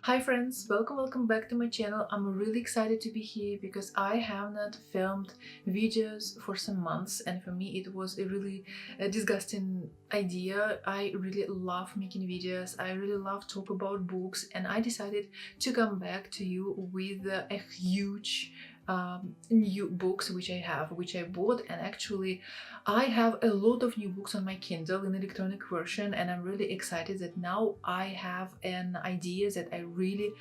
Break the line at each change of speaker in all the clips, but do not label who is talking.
Hi friends, welcome back to my channel. I'm really excited to be here because I have not filmed videos for some months, and for me it was a really disgusting idea. I really love making videos, I really love talk about books, and I decided to come back to you with a huge new books which I bought. And actually I have a lot of new books on my Kindle in electronic version, and I'm really excited that now I have an idea that I really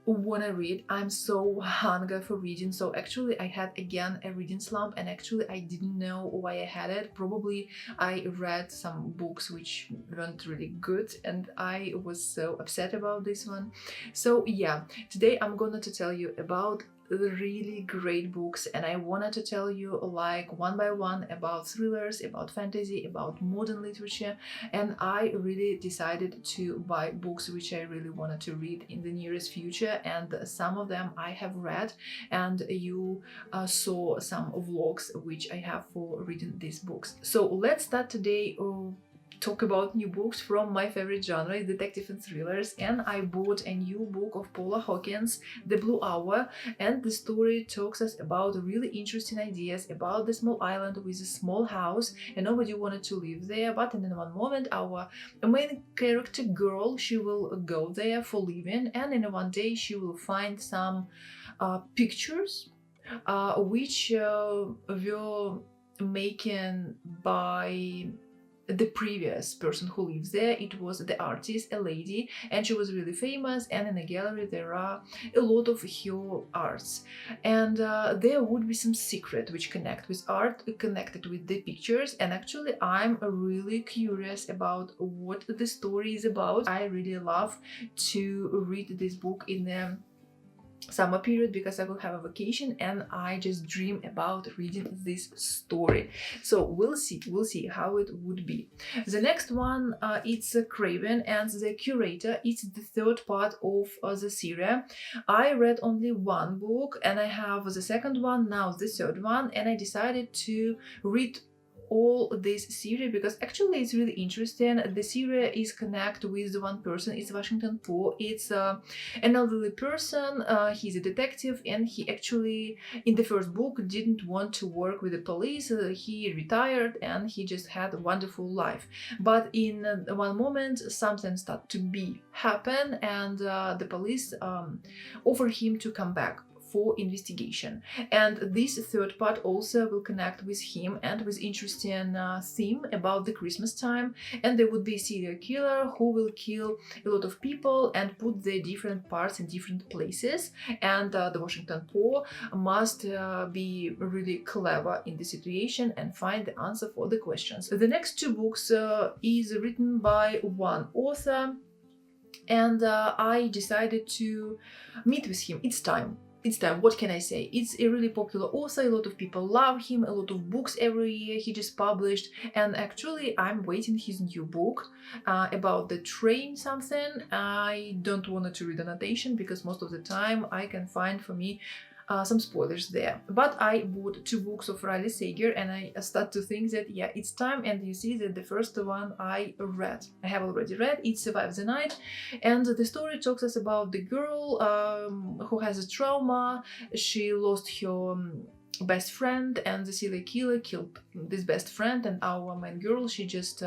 want to read. I'm so hungry for reading. So actually I had again a reading slump, and actually I didn't know why I had it. Probably I read some books which weren't really good, and I was so upset about this one. So yeah, today I'm gonna to tell you about really great books, and I wanted to tell you like one by one about thrillers, about fantasy, about modern literature. And I really decided to buy books which I really wanted to read in the nearest future, and some of them I have read, and you saw some vlogs which I have for reading these books. So let's start today talk about new books from my favorite genre, detective and thrillers. And I bought a new book of Paula Hawkins, The Blue Hour, and the story talks us about really interesting ideas about the small island with a small house, and nobody wanted to live there. But in one moment our main character girl, she will go there for living, and in one day she will find some pictures which were making by the previous person who lives there. It was the artist, a lady, and she was really famous, and in the gallery there are a lot of her arts, and there would be some secret which connect with art, connected with the pictures. And actually I'm really curious about what the story is about. I really love to read this book in the summer period because I will have a vacation, and I just dream about reading this story. So we'll see how it would be. The next one, it's Craven and the Curator. It's the third part of the series. I read only one book, and I have the second one, now the third one, and I decided to read all this series because actually it's really interesting. The series is connected with the one person. It's Washington Poe. It's an elderly person. He's a detective, and he actually in the first book didn't want to work with the police. He retired and he just had a wonderful life. But in one moment something started to be happen, and the police offer him to come back for investigation. And this third part also will connect with him and with interesting theme about the Christmas time. And there would be a serial killer who will kill a lot of people and put the different parts in different places. And the Washington Poe must be really clever in the situation and find the answer for the questions. The next two books is written by one author, and I decided to meet with him. It's time. What can I say? It's a really popular author, a lot of people love him, a lot of books every year he just published. And actually I'm waiting his new book about the train something. I don't want to read annotation because most of the time I can find for me some spoilers there. But I bought two books of Riley Sager, and I start to think that yeah, it's time. And you see that the first one I have already read. It Survive the Night, and the story talks us about the girl who has a trauma. She lost her best friend, and the serial killer killed this best friend. And our main girl, she just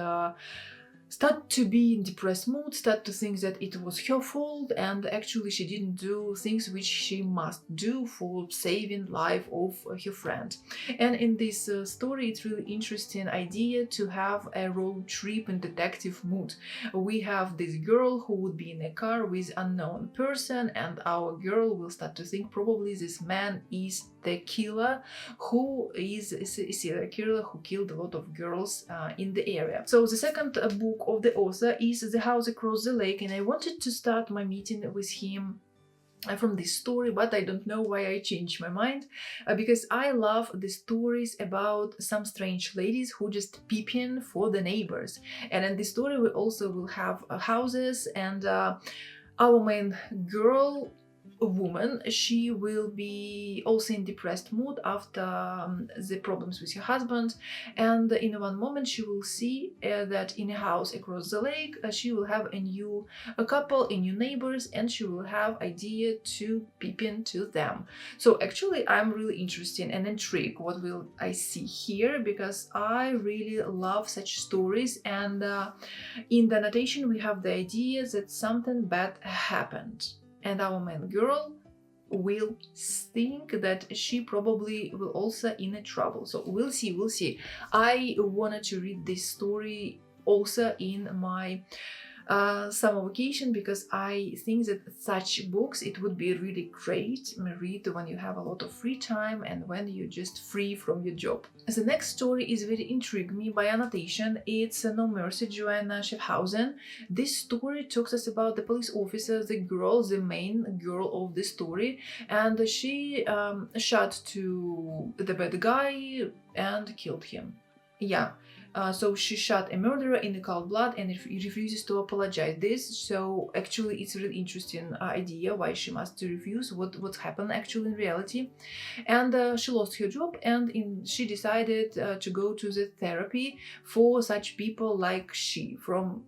start to be in depressed mood, start to think that it was her fault, and actually she didn't do things which she must do for saving life of her friend. And in this story, it's really interesting idea to have a road trip in detective mood. We have this girl who would be in a car with unknown person, and our girl will start to think probably this man is the killer, who is a serial killer who killed a lot of girls in the area. So the second book of the author is The House Across the Lake, and I wanted to start my meeting with him from this story, but I don't know why I changed my mind, because I love the stories about some strange ladies who just peep in for the neighbors. And in this story we also will have houses, and our main girl woman. She will be also in depressed mood after the problems with her husband, and in one moment she will see that in a house across the lake she will have a couple, a new neighbors, and she will have idea to peep into them. So actually I'm really interested and intrigued what will I see here, because I really love such stories, and in the annotation we have the idea that something bad happened, and our main girl will think that she probably will also in a trouble. So we'll see. I wanted to read this story also in my summer vacation, because I think that such books, it would be really great to read when you have a lot of free time and when you're just free from your job. The next story is very intrigued me by annotation. It's No Mercy, Joanna Schaffhausen. This story talks us about the police officer, the girl, the main girl of the story, and she shot to the bad guy and killed him. Yeah. So she shot a murderer in the cold blood and he refuses to apologize this. So actually it's a really interesting idea why she must refuse, what happened actually in reality. And she lost her job, and she decided to go to the therapy for such people like she, from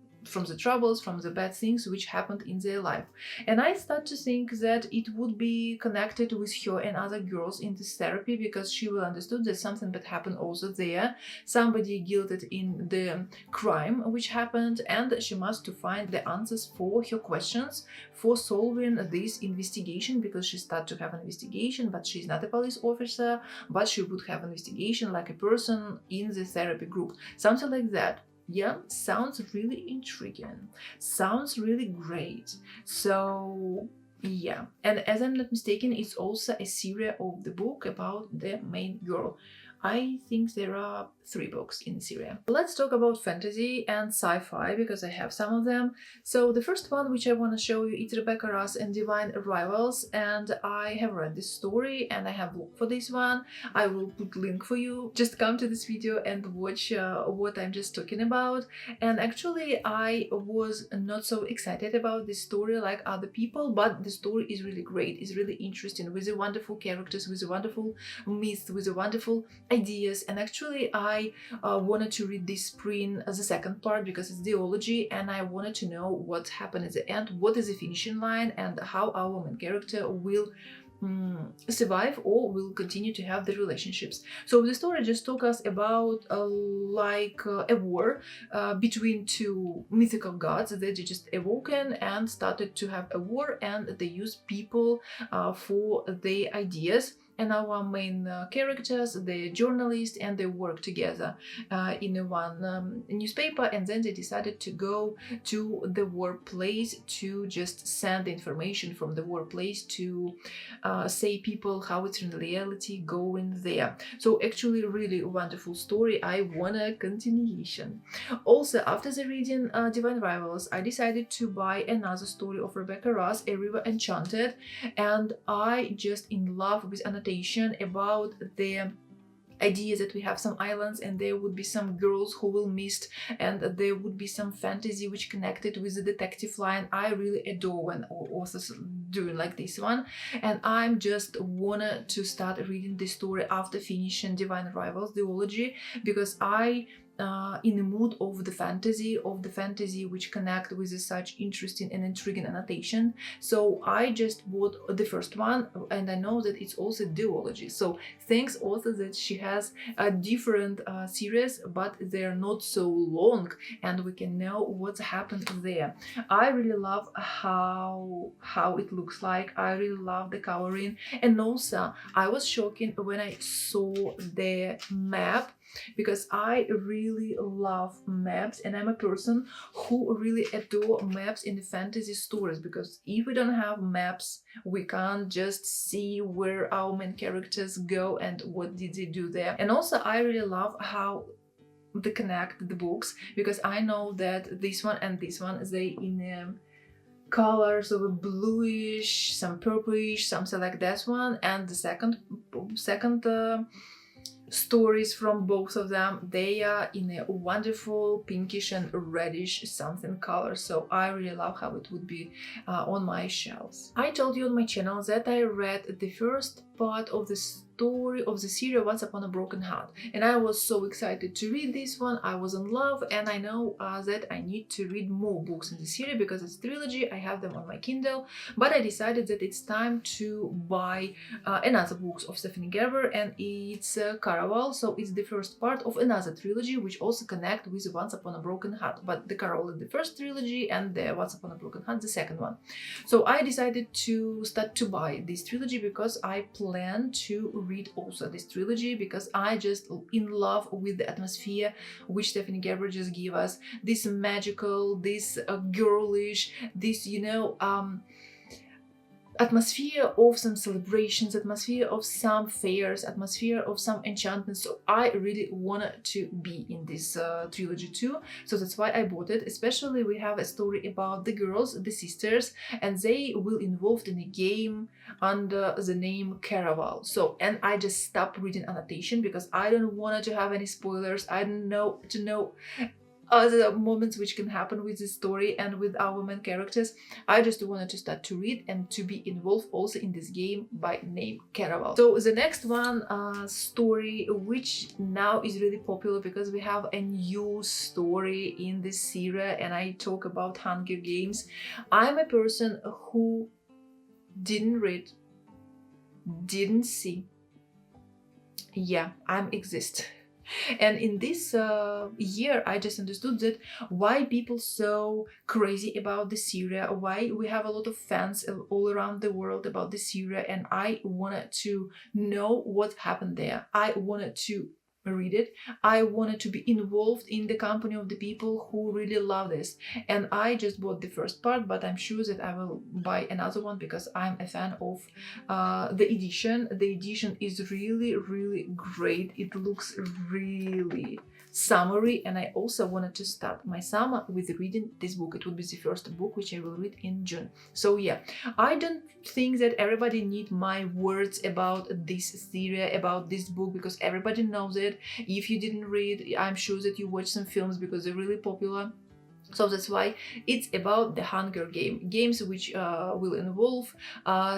the troubles, from the bad things which happened in their life. And I start to think that it would be connected with her and other girls in this therapy, because she will understood that something bad happened also there, somebody guilted in the crime which happened, and she must to find the answers for her questions for solving this investigation, because she start to have an investigation, but she's not a police officer, but she would have an investigation like a person in the therapy group, something like that. Yeah, sounds really intriguing, sounds really great. So yeah, and as I'm not mistaken, it's also a series of the book about the main girl. I think there are 3 books in Syria. Let's talk about fantasy and sci-fi, because I have some of them. So the first one which I want to show you is Rebecca Ross and Divine Rivals, and I have read this story and I have looked for this one. I will put link for you. Just come to this video and watch what I'm just talking about. And actually I was not so excited about this story like other people, but the story is really great. It's really interesting, with the wonderful characters, with the wonderful myths, with the wonderful ideas. And actually I wanted to read this spring as a second part, because it's theology, and I wanted to know what happened at the end, what is the finishing line, and how our main character will survive or will continue to have the relationships. So the story just talks us about a war between 2 mythical gods that just awoken and started to have a war, and they use people for their ideas. And our main characters, the journalist, and they work together in one newspaper, and then they decided to go to the workplace to just send the information from the workplace to say people how it's in reality going there. So actually really wonderful story. I want a continuation. Also, after the reading Divine Rivals, I decided to buy another story of Rebecca Ross, A River Enchanted, and I just in love with annotation about the idea that we have some islands and there would be some girls who will miss, and there would be some fantasy which connected with the detective line. I really adore when authors doing like this one, and I'm just wanted to start reading this story after finishing Divine Rivals Theology, because I in the mood of the fantasy which connect with such interesting and intriguing annotation. So I just bought the first one, and I know that it's also duology. So thanks author that she has a different series, but they're not so long, and we can know what's happened there. I really love how it looks like. I really love the coloring, and also I was shocked when I saw the map, because I really love maps, and I'm a person who really adore maps in the fantasy stories, because if we don't have maps, we can't just see where our main characters go and what did they do there. And also I really love how they connect the books, because I know that this one and this one, they in colors of a bluish, some purplish, something like that one, and the second stories from both of them. They are in a wonderful pinkish and reddish something color, so I really love how it would be on my shelves. I told you on my channel that I read the first part of the story of the series Once Upon a Broken Heart, and I was so excited to read this one. I was in love, and I know that I need to read more books in the series because it's trilogy. I have them on my Kindle, but I decided that it's time to buy another books of Stephanie Gerber, and it's Caraval. So it's the first part of another trilogy which also connect with Once Upon a Broken Heart, but the Caraval is the first trilogy and the Once Upon a Broken Heart the second one. So I decided to start to buy this trilogy because I plan to read also this trilogy, because I just in love with the atmosphere which Stephanie Gerber just gave us. This magical, this girlish, this atmosphere of some celebrations, atmosphere of some fairs, atmosphere of some enchantment. So I really wanted to be in this trilogy too, so that's why I bought it. Especially we have a story about the girls, the sisters, and they will involved in a game under the name Caraval. So, and I just stopped reading annotation because I don't want to have any spoilers. I don't know to know other moments which can happen with this story and with our main characters. I just wanted to start to read and to be involved also in this game by name Caraval. So the next one story which now is really popular because we have a new story in this series, and I talk about Hunger Games. I'm a person who didn't read, didn't see. Yeah, I'm exist. And in this year, I just understood that why people so crazy about the series, why we have a lot of fans all around the world about the series, and I wanted to know what happened there. I wanted to read it. I wanted to be involved in the company of the people who really love this, and I just bought the first part, but I'm sure that I will buy another one because I'm a fan of the edition. The edition is really great. It looks really summery, and I also wanted to start my summer with reading this book. It would be the first book which I will read in June. So yeah, I don't think that everybody need my words about this series, about this book, because everybody knows it. If you didn't read, I'm sure that you watched some films because they're really popular. So that's why it's about the Hunger Games which will involve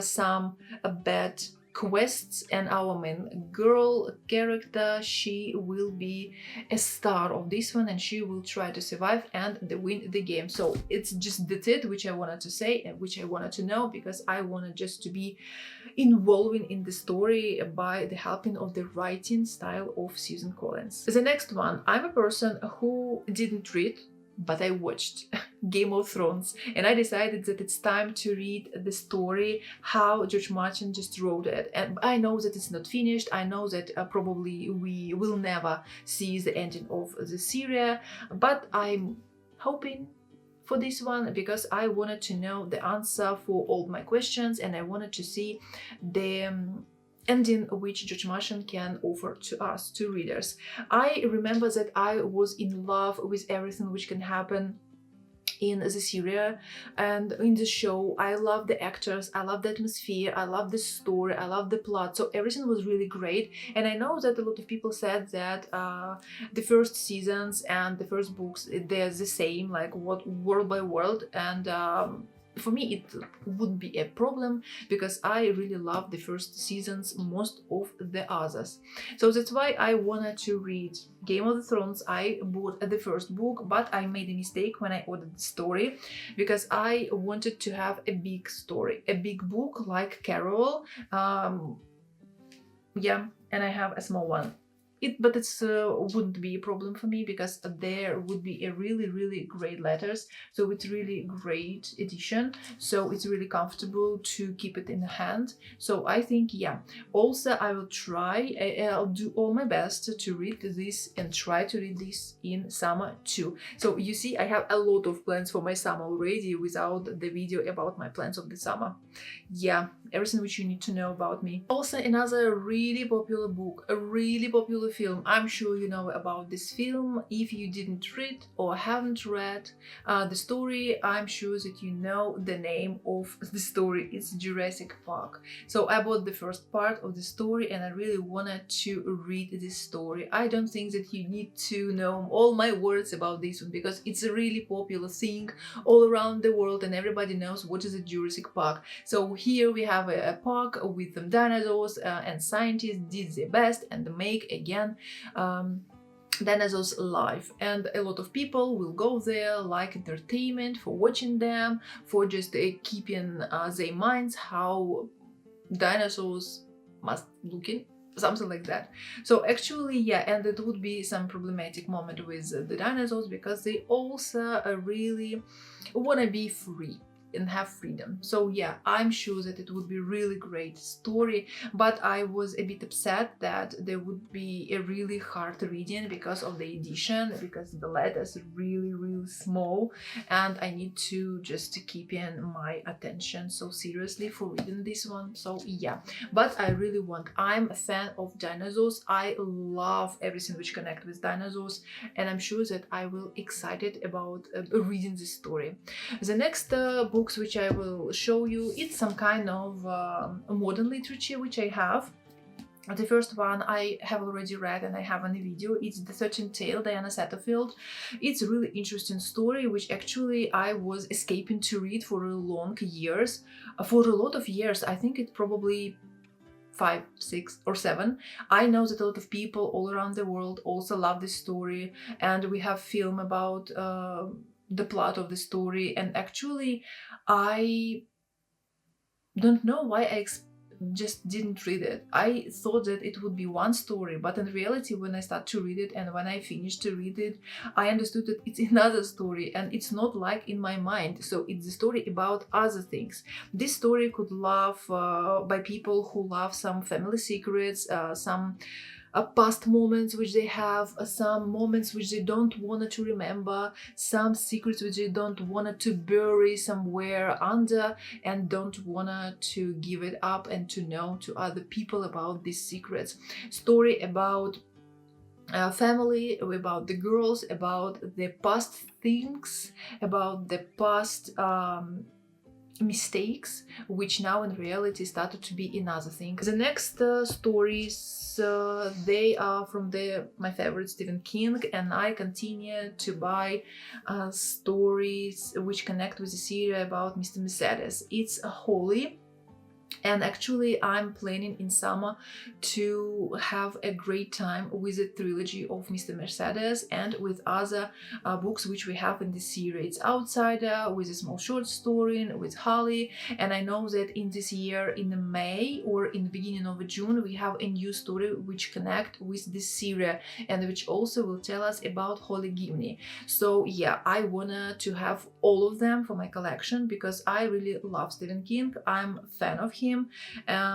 some bad quests, and our main girl character, she will be a star of this one, and she will try to survive and win the game. So it's just that's it which I wanted to say and which I wanted to know, because I wanted just to be involving in the story by the helping of the writing style of Susan Collins. The next one, I'm a person who didn't read, but I watched Game of Thrones, and I decided that it's time to read the story how George Martin just wrote it. And I know that it's not finished. I know that probably we will never see the ending of the series, but I'm hoping for this one because I wanted to know the answer for all my questions, and I wanted to see the ending which George Martin can offer to us, to readers. I remember that I was in love with everything which can happen in the series and in the show. I love the actors, I love the atmosphere, I love the story, I love the plot, so everything was really great. And I know that a lot of people said that the first seasons and the first books, they're the same, like what world by world, and for me it wouldn't be a problem because I really love the first seasons most of the others. So that's why I wanted to read Game of Thrones. I bought the first book, but I made a mistake when I ordered the story because I wanted to have a big story, a big book like Carol. Yeah, and I have a small one. But it wouldn't be a problem for me because there would be a really great letters, so it's really great edition, so it's really comfortable to keep it in the hand. So I think, yeah, also I will try, I'll do all my best to read this and try to read this in summer too. So you see, I have a lot of plans for my summer already without the video about my plans of the summer. Yeah, everything which you need to know about me. Also another really popular book, a really popular film, I'm sure you know about this film. If you didn't read or haven't read the story, I'm sure that you know the name of the story. It's Jurassic Park. So I bought the first part of the story and I really wanted to read this story. I don't think that you need to know all my words about this one because it's a really popular thing all around the world and everybody knows what is a Jurassic Park. So here we have a park with some dinosaurs and scientists did their best and make again dinosaurs alive, and a lot of people will go there like entertainment, for watching them, for just keeping their minds how dinosaurs must looking, something like that. So actually, yeah, and it would be some problematic moment with the dinosaurs because they also really want to be free and have freedom. So yeah, I'm sure that it would be really great story, but I was a bit upset that there would be a really hard reading because of the edition, because the letters are really small and I need to just keep in my attention so seriously for reading this one. So yeah, but I really want, I'm a fan of dinosaurs. I love everything which connect with dinosaurs and I'm sure that I will excited about reading this story. The next books which I will show you, it's some kind of modern literature which I have. The first one I have already read and I have on a video. It's The 13th Tale, Diana Satterfield. It's a really interesting story which actually I was escaping to read for a long years. For a lot of years, I think it probably 5, 6 or 7. I know that a lot of people all around the world also love this story and we have film about the plot of the story, and actually I don't know why I just didn't read it. I thought that it would be one story, but in reality when I start to read it and when I finished to read it, I understood that it's another story and it's not like in my mind. So it's a story about other things. This story could love by people who love some family secrets, some past moments which they have, some moments which they don't want to remember, some secrets which they don't want to bury somewhere under and don't want to give it up and to know to other people about these secrets. Story about family, about the girls, about the past things, about the past mistakes which now in reality started to be another thing. The next stories, they are from my favorite Stephen King, and I continue to buy stories which connect with the series about Mr. Mercedes. It's Holy. And actually I'm planning in summer to have a great time with the trilogy of Mr. Mercedes and with other books which we have in the series. Outsider, with a small short story, with Holly, and I know that in this year, in May or in the beginning of June, we have a new story which connect with this series and which also will tell us about Holly Gibney. So yeah, I wanna to have all of them for my collection because I really love Stephen King. I'm a fan of him.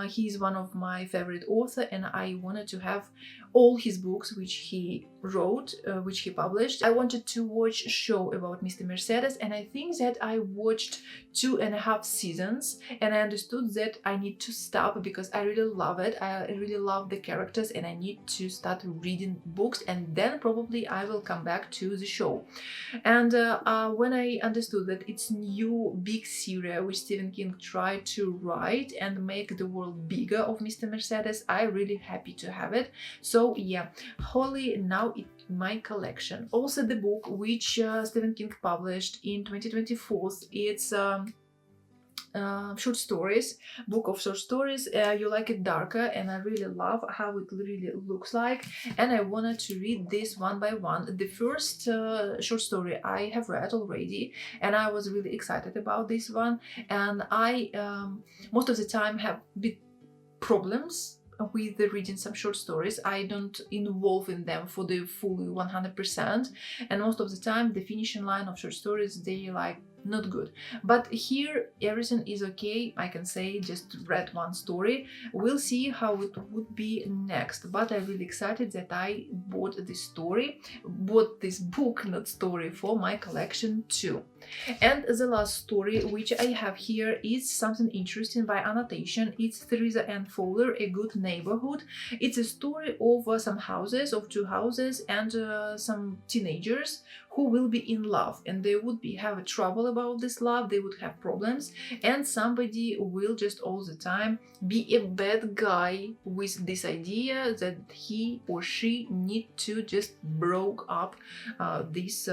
He's one of my favorite authors and I wanted to have all his books which he wrote, which he published. I wanted to watch a show about Mr. Mercedes and I think that I watched 2.5 seasons and I understood that I need to stop because I really love it. I really love the characters and I need to start reading books and then probably I will come back to the show. And when I understood that it's new big series which Stephen King tried to write and make the world bigger of Mr. Mercedes, I'm really happy to have it. So yeah, Holly now in my collection. Also the book which Stephen King published in 2024, it's short stories, book of short stories. You like it darker and I really love how it really looks like and I wanted to read this one by one. The first short story I have read already and I was really excited about this one, and I most of the time have bit problems with reading some short stories. I don't involve in them for the full 100%, and most of the time the finishing line of short stories, they like not good. But here everything is okay. I can say just read one story. We'll see how it would be next. But I'm really excited that I bought this book, not story, for my collection too. And the last story which I have here is something interesting by Anastasia. It's Teresa and Fowler, A Good Neighborhood. It's a story of two houses and some teenagers who will be in love, and they would have a trouble about this love. They would have problems, and somebody will just all the time be a bad guy with this idea that he or she need to just broke up these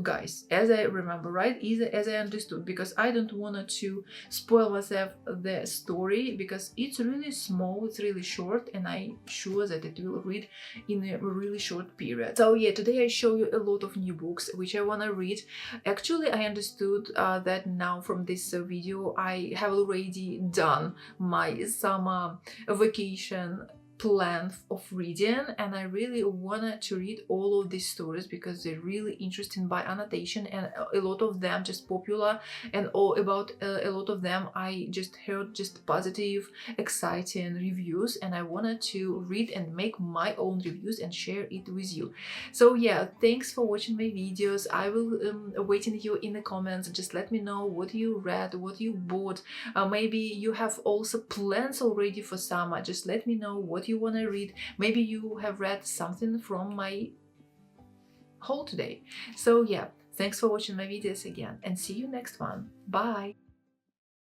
guys, as I remember, right? As I understood, because I don't want to spoil myself the story, because it's really small, it's really short, and I'm sure that it will read in a really short period. So yeah, today I show you a lot of new books which I want to read. Actually, I understood that now from this video I have already done my summer vacation plan of reading, and I really wanted to read all of these stories because they're really interesting by Anastasia, and a lot of them just popular, and about a lot of them I just heard just positive, exciting reviews, and I wanted to read and make my own reviews and share it with you. So yeah, thanks for watching my videos. I will waiting you in the comments. Just let me know what you read, what you bought. Maybe you have also plans already for summer. Just let me know what you want to read. Maybe you have read something from my haul today. So yeah, thanks for watching my videos again, and see you next one. Bye.